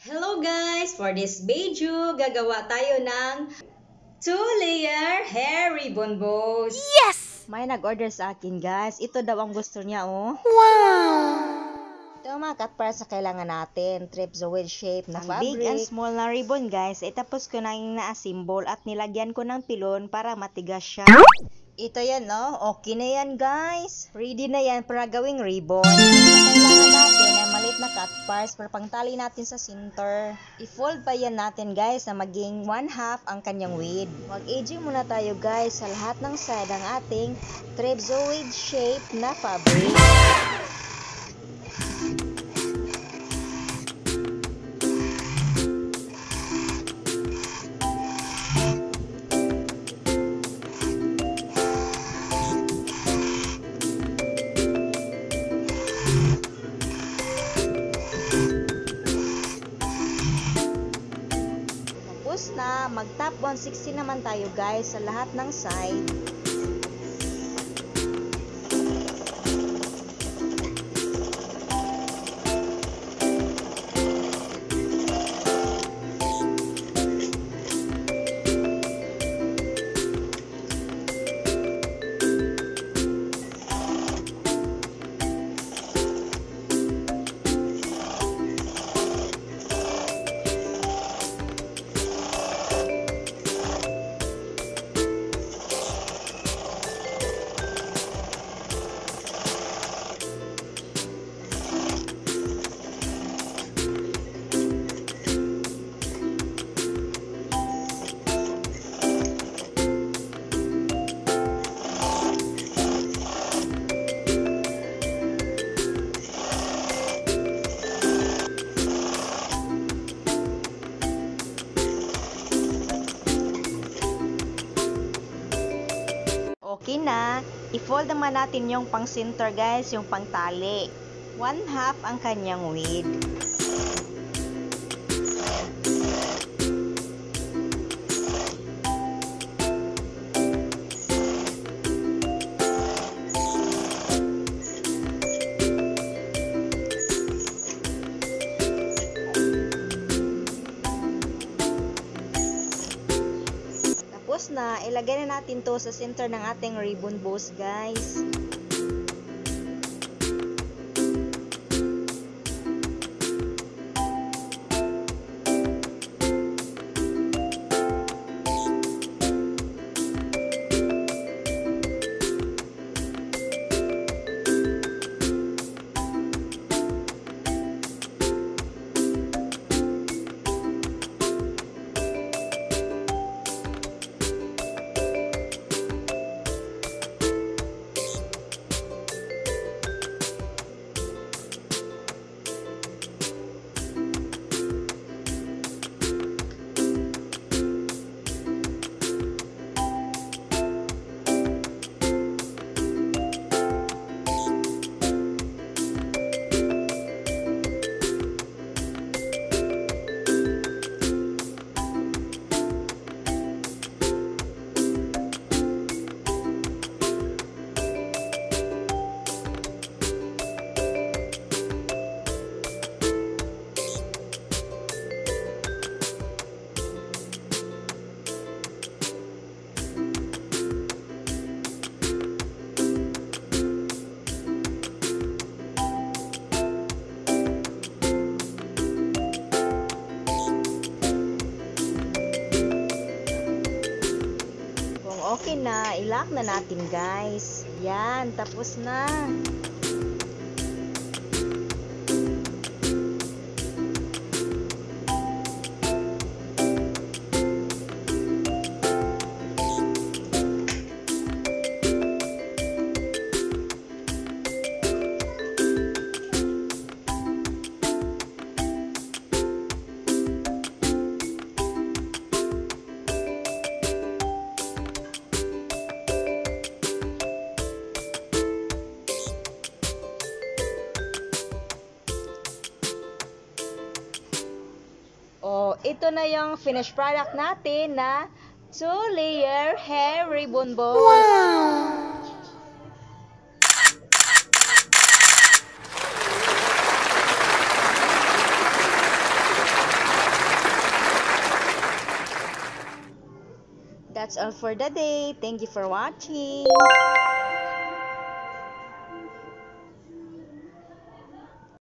Hello guys! For this video, gagawa tayo ng 2-layer hair ribbon bows. Yes! May nag-order sa akin guys. Ito daw ang gusto niya oh. Wow! Ito ang mga cut para sa kailangan natin. Trapezoid shape na fabric. Big and small na ribbon guys. Tapos ko na yung na-assemble at nilagyan ko ng pilon para matigas siya. Ito yan no. Okay na yan guys. Ready na yan para gawing ribbon. Kailangan natin ay maliit na cut parts para pangtali natin sa center. I-fold pa yan natin guys na maging 1/2 ang kanyang width. Mag-edging muna tayo guys sa lahat ng side ng ating trapezoid shape na fabric. Na mag-top 160 naman tayo guys sa lahat ng side. Okay na. I-fold naman natin yung pang center guys, yung pang tali. 1/2 ang kanyang width. Na ilagay na natin to sa center ng ating ribbon bows guys. Okay na, ilock na natin guys. Yan, tapos na. Ito na yung finished product natin na 2-layer hair ribbon bow. Wow! That's all for the day. Thank you for watching.